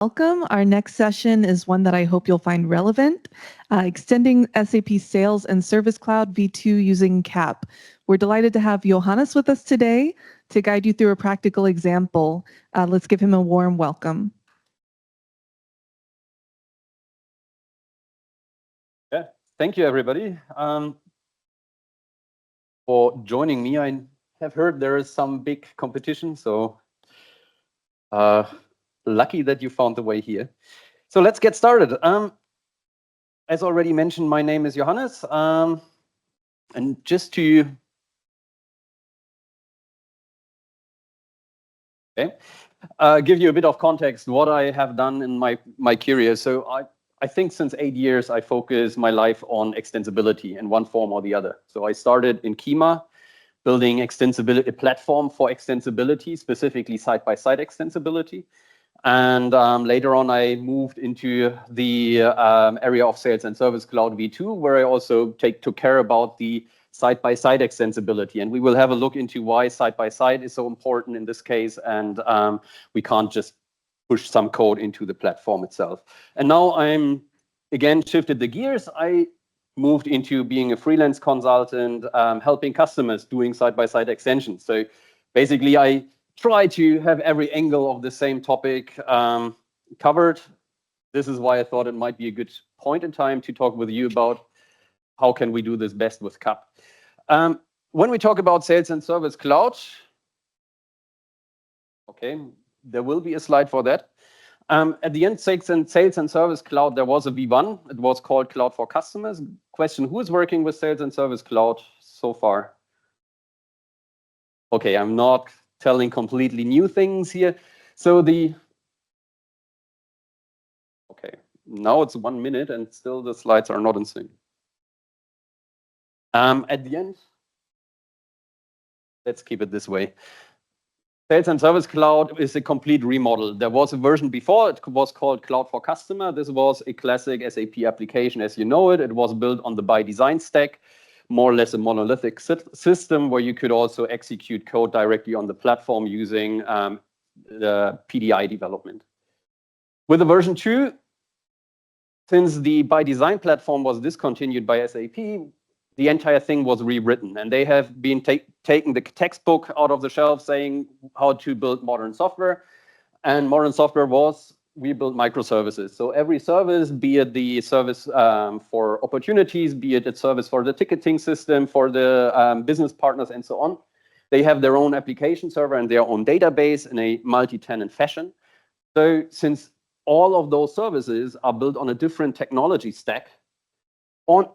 Welcome. Our next session is one that I hope you'll find relevant, extending SAP Sales and Service Cloud V2 using CAP. We're delighted to have Johannes with us today to guide you through a practical example. Let's give him a warm welcome. Yeah, thank you, everybody, for joining me. I have heard there is some big competition, so lucky that you found the way here. So let's get started. As already mentioned, my name is Johannes, and just to give you a bit of context, what I have done in my career. So I think since 8 years, I focus my life on extensibility in one form or the other. So I started in Kima, building extensibility, a platform for extensibility, specifically side-by-side extensibility. And later on, I moved into the area of Sales and Service Cloud V2, where I also took care about the side-by-side extensibility. And we will have a look into why side-by-side is so important in this case. And we can't just push some code into the platform itself. And now I'm, again, shifted the gears. I moved into being a freelance consultant, helping customers doing side-by-side extensions. So basically, I try to have every angle of the same topic covered. This is why I thought it might be a good point in time to talk with you about how can we do this best with CAP. When we talk about Sales and Service Cloud, okay, there will be a slide for that. At the end, Sales and Service Cloud, there was a V1. It was called Cloud for Customers. Question, who is working with Sales and Service Cloud so far? Okay, I'm not telling completely new things here. So okay, now it's 1 minute and still the slides are not in sync. At the end, let's keep it this way. Sales and Service Cloud is a complete remodel. There was a version before, it was called Cloud for Customer. This was a classic SAP application as you know it. It was built on the by design stack, more or less a monolithic system where you could also execute code directly on the platform using the PDI development. With the version 2, since the by design platform was discontinued by SAP, the entire thing was rewritten, and they have been taking the textbook out of the shelf saying how to build modern software. And modern software was, we build microservices. So every service, be it the service for opportunities, be it a service for the ticketing system, for the business partners and so on, they have their own application server and their own database in a multi-tenant fashion. So since all of those services are built on a different technology stack,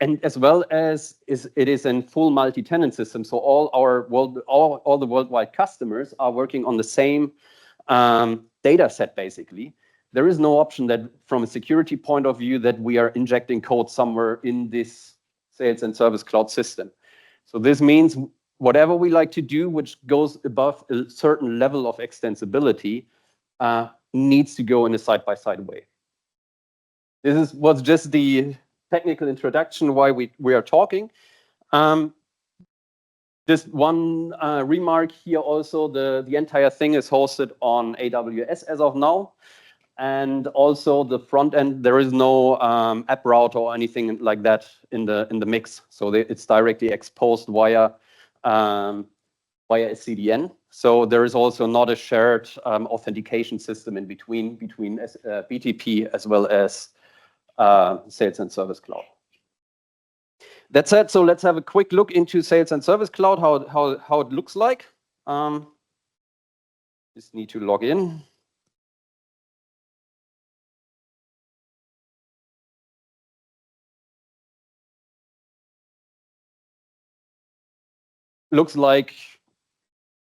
and as well as it is in full multi-tenant system, so all the worldwide customers are working on the same data set, basically. There is no option that, from a security point of view, that we are injecting code somewhere in this Sales and Service Cloud system. So this means whatever we like to do, which goes above a certain level of extensibility, needs to go in a side-by-side way. This was just the technical introduction why we are talking. Just one remark here also, the entire thing is hosted on AWS as of now. And also the front end, there is no app router or anything like that in the mix. So it's directly exposed via a CDN. So there is also not a shared authentication system in between BTP as well as Sales and Service Cloud. That said, so let's have a quick look into Sales and Service Cloud, how it looks like. Just need to log in. Looks like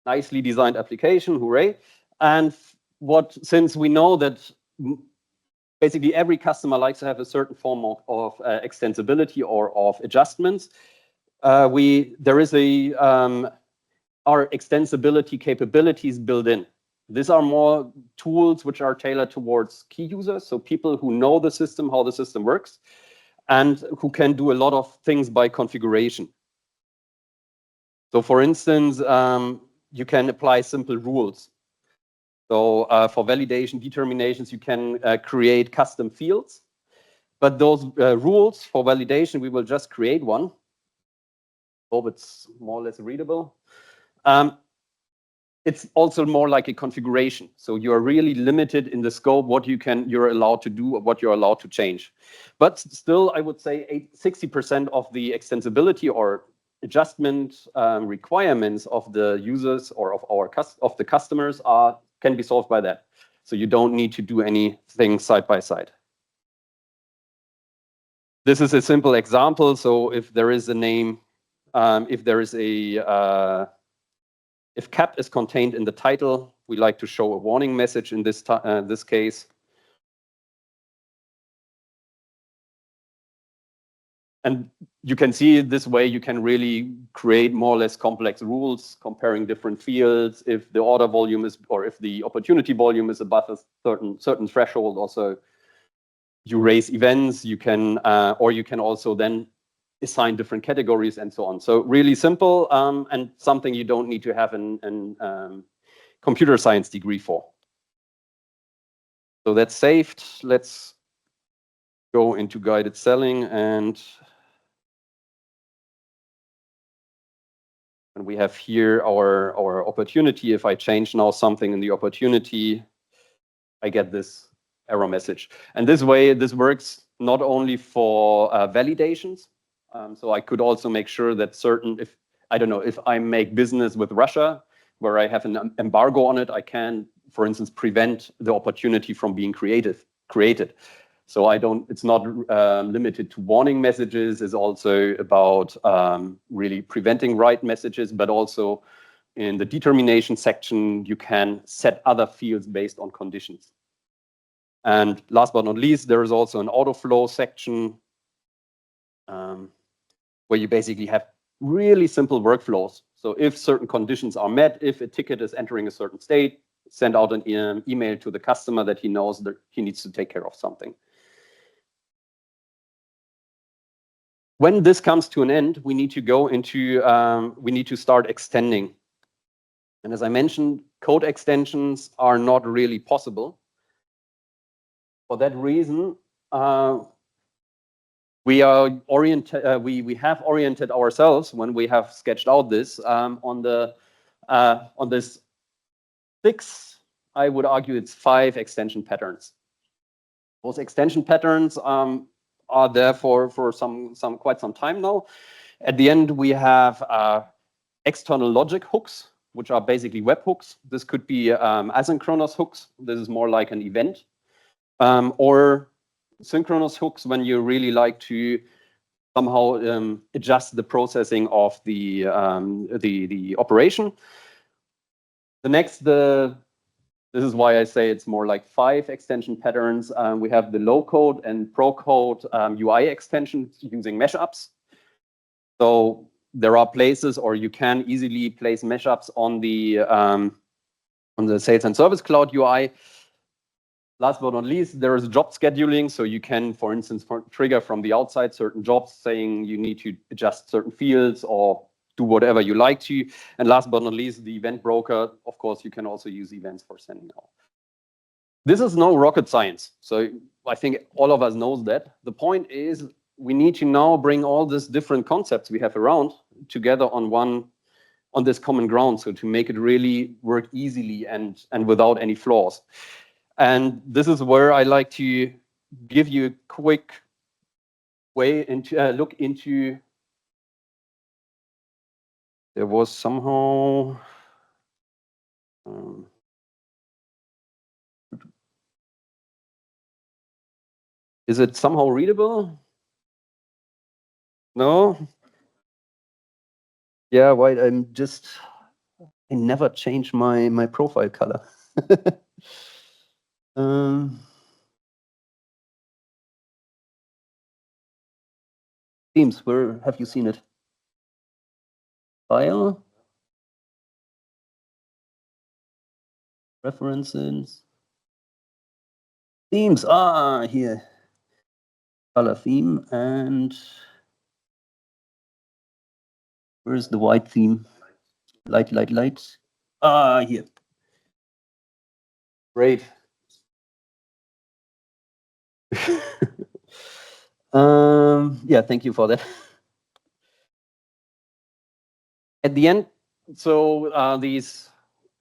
nicely designed application, hooray. And since we know that basically every customer likes to have a certain form of extensibility or of adjustments, there is our extensibility capabilities built in. These are more tools which are tailored towards key users, so people who know the system, how the system works, and who can do a lot of things by configuration. So for instance, you can apply simple rules. So for validation determinations, you can create custom fields. But those rules for validation, we will just create one. Hope it's more or less readable. It's also more like a configuration. So you are really limited in the scope, what you're allowed to do, what you're allowed to change. But still, I would say 60% of the extensibility or adjustment requirements of the users or of the customers can be solved by that. So you don't need to do anything side by side. This is a simple example. So if there is a name, if CAP is contained in the title, we like to show a warning message in this case. And you can see this way you can really create more or less complex rules comparing different fields. If the order volume is, or if the opportunity volume is above a certain threshold, also you raise events, you can, or you can also then assign different categories and so on. So really simple and something you don't need to have a computer science degree for. So that's saved. Let's go into guided selling and we have here our opportunity. If I change now something in the opportunity, I get this error message. And this way, this works not only for validations. So I could also make sure that if I make business with Russia, where I have an embargo on it, I can, for instance, prevent the opportunity from being created. So it's not limited to warning messages. It's also about really preventing right messages, but also in the determination section, you can set other fields based on conditions. And last but not least, there is also an autoflow section where you basically have really simple workflows. So if certain conditions are met, if a ticket is entering a certain state, send out an email to the customer that he knows that he needs to take care of something. When this comes to an end, we need to go into, we need to start extending. And as I mentioned, code extensions are not really possible. For that reason, we have oriented ourselves when we have sketched out this on this 6, I would argue it's 5 extension patterns. Those extension patterns are there for quite some time now. At the end, we have external logic hooks, which are basically webhooks. This could be asynchronous hooks. This is more like an event, or synchronous hooks when you really like to somehow adjust the processing of the operation. This is why I say it's more like 5 extension patterns. We have the low code and pro code UI extensions using mashups. So there are places, or you can easily place mashups on the Sales and Service Cloud UI. Last but not least, there is job scheduling. So you can, for instance, trigger from the outside certain jobs saying you need to adjust certain fields or do whatever you like to. And last but not least, the event broker. Of course, you can also use events for sending out. This is no rocket science. So I think all of us knows that. The point is we need to now bring all these different concepts we have around together on this common ground. So to make it really work easily and without any flaws. And this is where I like to give you a quick way into look into. There was somehow is it somehow readable? No. Yeah, why? I never change my profile color. Themes, where have you seen it? File, references, themes. Here, color theme, and where's the white theme? Light. Here. Great. Yeah, thank you for that. At the end, so these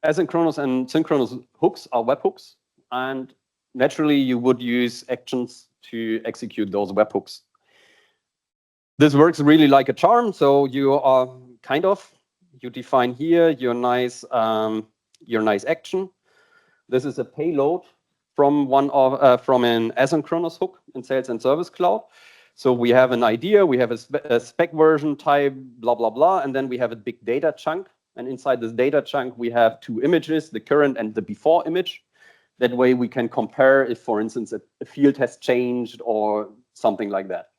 asynchronous and synchronous hooks are webhooks, and naturally you would use actions to execute those webhooks. This works really like a charm. So you are you define here your nice action. This is a payload from from an asynchronous hook in Sales and Service Cloud. So we have an idea, we have a spec version type, blah, blah, blah, and then we have a big data chunk. And inside this data chunk, we have two images, the current and the before image. That way we can compare if, for instance, a field has changed or something like that.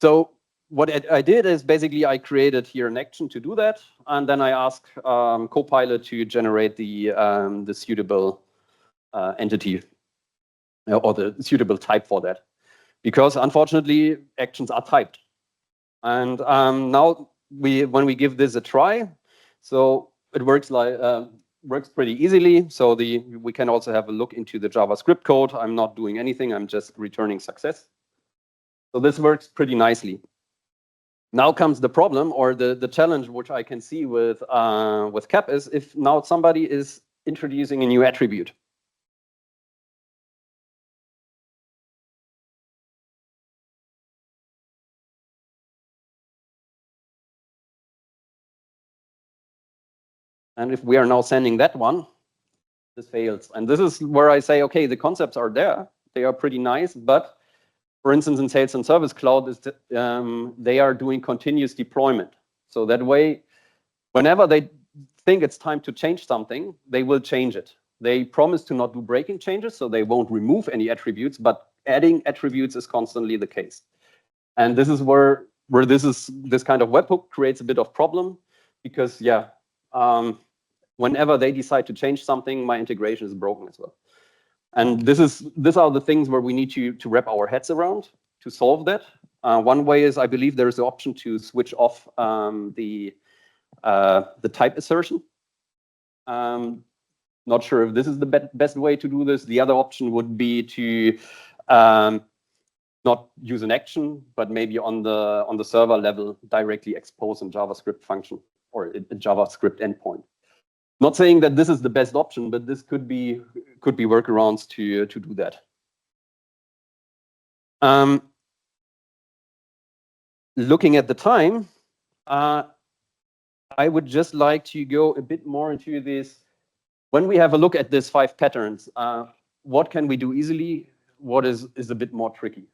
So what I did is basically I created here an action to do that, and then I asked Copilot to generate the suitable entity or the suitable type for that, because unfortunately actions are typed. And now when we give this a try, so it works pretty easily. So we can also have a look into the JavaScript code. I'm not doing anything. I'm just returning success. So this works pretty nicely. Now comes the problem or the challenge, which I can see with CAP, is if now somebody is introducing a new attribute. And if we are now sending that one, this fails. And this is where I say, okay, the concepts are there. They are pretty nice. But for instance, in Sales and Service Cloud, they are doing continuous deployment. So that way, whenever they think it's time to change something, they will change it. They promise to not do breaking changes, so they won't remove any attributes, but adding attributes is constantly the case. And this is where this kind of webhook creates a bit of problem, because whenever they decide to change something, my integration is broken as well. And these are the things where we need to wrap our heads around to solve that. One way is I believe there is the option to switch off the type assertion. Not sure if this is the best way to do this. The other option would be to not use an action, but maybe on the server level directly expose a JavaScript function or a JavaScript endpoint. Not saying that this is the best option, but this could be workarounds to do that. Looking at the time, I would just like to go a bit more into this. When we have a look at these 5 patterns, what can we do easily? What is a bit more tricky?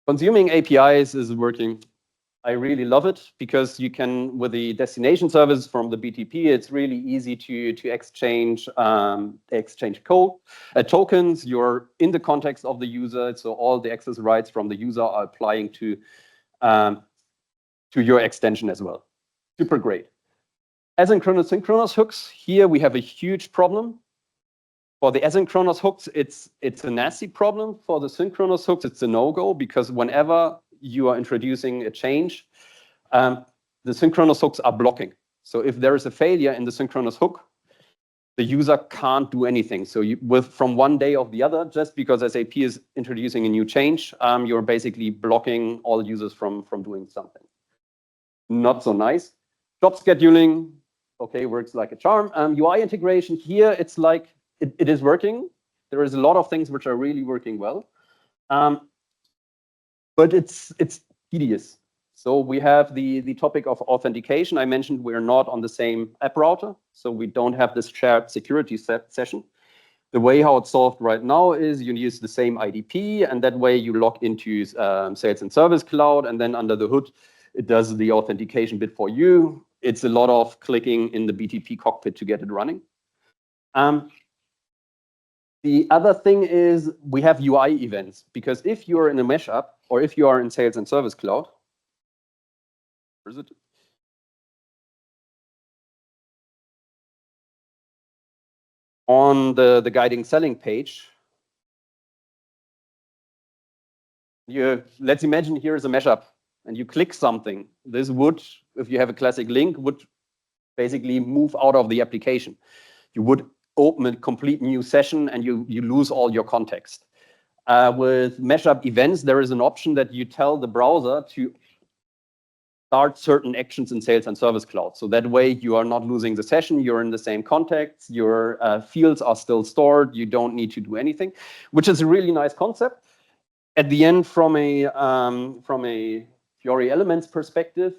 Consuming APIs is working. I really love it because you can, with the destination service from the BTP, it's really easy to exchange code, tokens. You're in the context of the user, so all the access rights from the user are applying to your extension as well. Super great. Asynchronous synchronous hooks. Here we have a huge problem. For the asynchronous hooks, it's a nasty problem. For the synchronous hooks, it's a no-go, because whenever you are introducing a change, the synchronous hooks are blocking. So if there is a failure in the synchronous hook, the user can't do anything. So from one day of the other, just because SAP is introducing a new change, you're basically blocking all users from doing something. Not so nice. Job scheduling, okay, works like a charm. UI integration, here it's like, it is working. There is a lot of things which are really working well. But it's tedious. So we have the topic of authentication. I mentioned we're not on the same app router, so we don't have this shared security session. The way how it's solved right now is you use the same IDP, and that way you log into Sales and Service Cloud, and then under the hood, it does the authentication bit for you. It's a lot of clicking in the BTP cockpit to get it running. The other thing is we have UI events, because if you're in a mesh app or if you are in Sales and Service Cloud, where is it? On the guiding selling page, let's imagine here is a mesh app and you click something. This would, if you have a classic link, would basically move out of the application. You would open a complete new session and you lose all your context. With mashup events, there is an option that you tell the browser to start certain actions in Sales and Service Cloud. So that way you are not losing the session, you're in the same context, your fields are still stored, you don't need to do anything, which is a really nice concept. At the end, from a Fiori Elements perspective,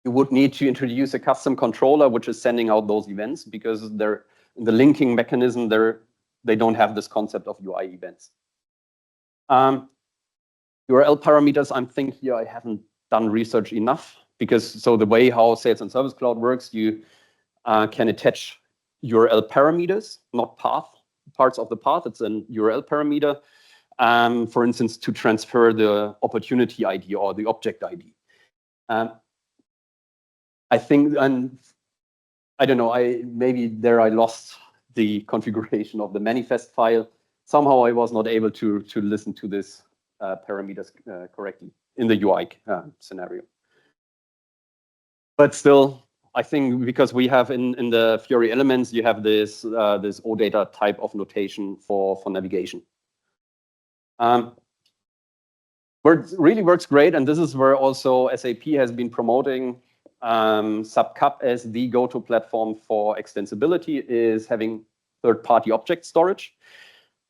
you would need to introduce a custom controller which is sending out those events, because they're in the linking mechanism, they don't have this concept of UI events. URL parameters, I'm thinking here I haven't done research enough, because so the way how Sales and Service Cloud works, you can attach URL parameters, not parts of the path. It's an URL parameter, for instance, to transfer the opportunity ID or the object ID. I think, and I don't know, maybe there I lost the configuration of the manifest file. Somehow I was not able to listen to this parameters correctly in the UI scenario. But still, I think because we have in the Fiori Elements, you have this this OData type of notation for navigation. Where it really works great, and this is where also SAP has been promoting SAP CAP as the go-to platform for extensibility, is having third-party object storage.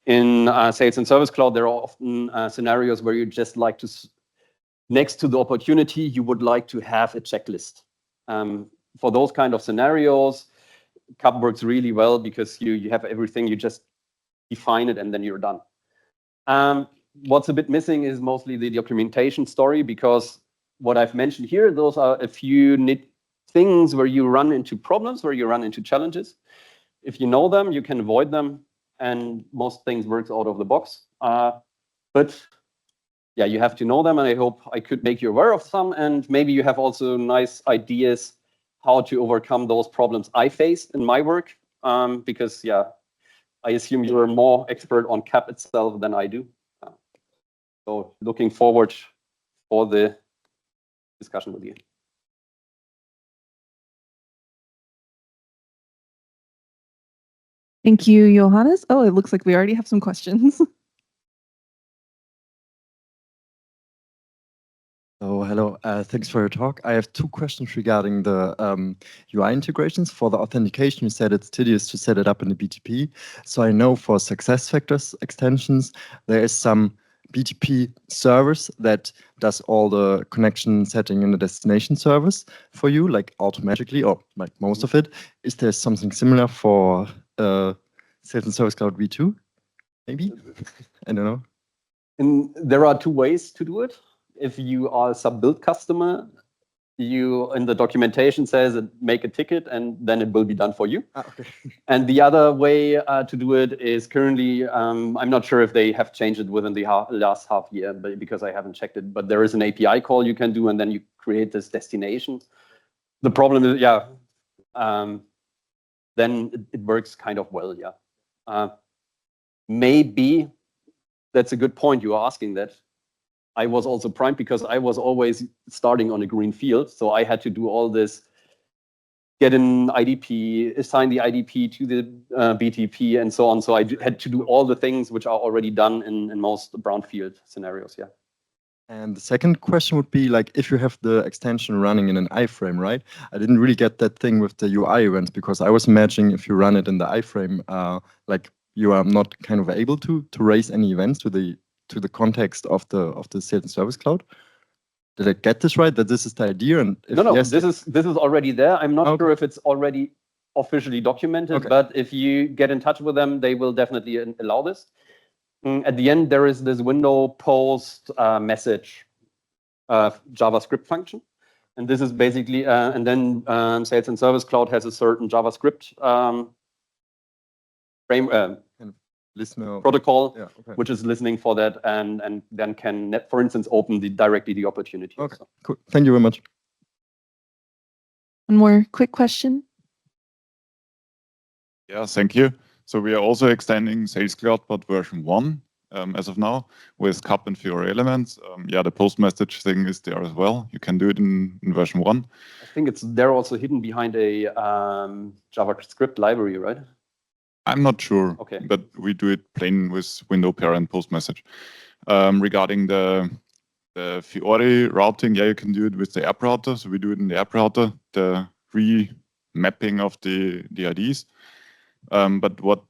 In Sales and Service Cloud, there are often scenarios where you just like to, next to the opportunity, you would like to have a checklist. For those kind of scenarios, CAP works really well because you have everything, you just define it and then you're done. What's a bit missing is mostly the documentation story, because what I've mentioned here, those are a few things where you run into problems, where you run into challenges. If you know them, you can avoid them, and most things work out of the box. But yeah, you have to know them, and I hope I could make you aware of some, and maybe you have also nice ideas how to overcome those problems I faced in my work, because yeah, I assume you're more expert on CAP itself than I do. So looking forward for the discussion with you. Thank you, Johannes. Oh, it looks like we already have some questions. So hello, thanks for your talk. I have two questions regarding the UI integrations. For the authentication, you said it's tedious to set it up in the BTP. So I know for SuccessFactors extensions, there is some BTP service that does all the connection setting in the destination service for you, like automatically, or like most of it. Is there something similar for Sales and Service Cloud V2? Maybe? I don't know. There are two ways to do it. If you are a sub-build customer, you in the documentation says make a ticket and then it will be done for you. Okay. And the other way to do it is currently, I'm not sure if they have changed it within the last half year, but because I haven't checked it, but there is an API call you can do, and then you create this destination. The problem is, yeah, then it works kind of well, yeah. Maybe that's a good point you are asking that. I was also primed because I was always starting on a green field. So I had to do all this, get an IDP, assign the IDP to the BTP and so on. So I had to do all the things which are already done in most brownfield scenarios, yeah. And the second question would be, like, if you have the extension running in an iframe, right? I didn't really get that thing with the UI events, because I was imagining if you run it in the iframe, like you are not kind of able to raise any events to the context of the Sales and Service Cloud. Did I get this right? That this is the idea? And if no, yes, this is already there. I'm not sure if it's already officially documented, but if you get in touch with them, they will definitely allow this. At the end, there is this window post message JavaScript function. And this is basically, and then Sales and Service Cloud has a certain JavaScript protocol, yeah, okay, which is listening for that, and then can, for instance, open directly the opportunity. Okay, also. Cool. Thank you very much. One more quick question. Yeah, thank you. So we are also extending Sales Cloud, but version 1. as of now with CAP and Fiori elements. Yeah, the post message thing is there as well. You can do it in version 1. I think they're also hidden behind a JavaScript library, right? I'm not sure, Okay. but we do it plain with window parent post message. Regarding the Fiori routing, yeah, you can do it with the app router. So we do it in the app router, the remapping of the IDs. But what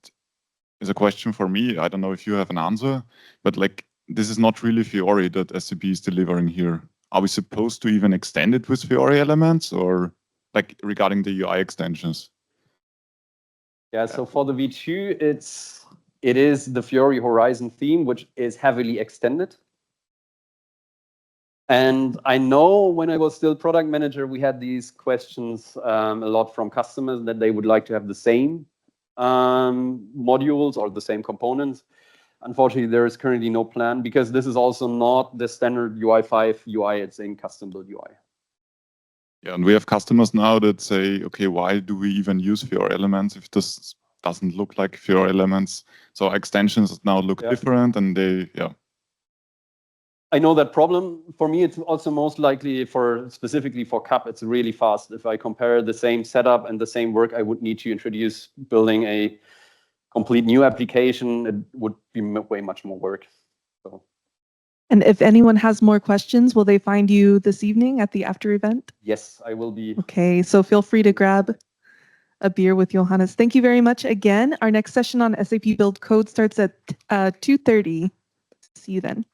is a question for me, I don't know if you have an answer, but like this is not really Fiori that SAP is delivering here. Are we supposed to even extend it with Fiori elements, or like regarding the UI extensions? Yeah, so for the V2, it is the Fiori Horizon theme, which is heavily extended. And I know when I was still product manager, we had these questions a lot from customers that they would like to have the same modules or the same components. Unfortunately, there is currently no plan because this is also not the standard UI5 UI, it's in custom build UI. Yeah, and we have customers now that say, okay, why do we even use Fiori elements if this doesn't look like Fiori elements? So extensions now look different, and they, I know that problem. For me, it's also most likely specifically for CAP, it's really fast. If I compare the same setup and the same work I would need to introduce building a complete new application, it would be way much more work. So. And if anyone has more questions, will they find you this evening at the after event? Yes, I will be. Okay, so feel free to grab a beer with Johannes. Thank you very much again. Our next session on SAP Build Code starts at 2:30. See you then.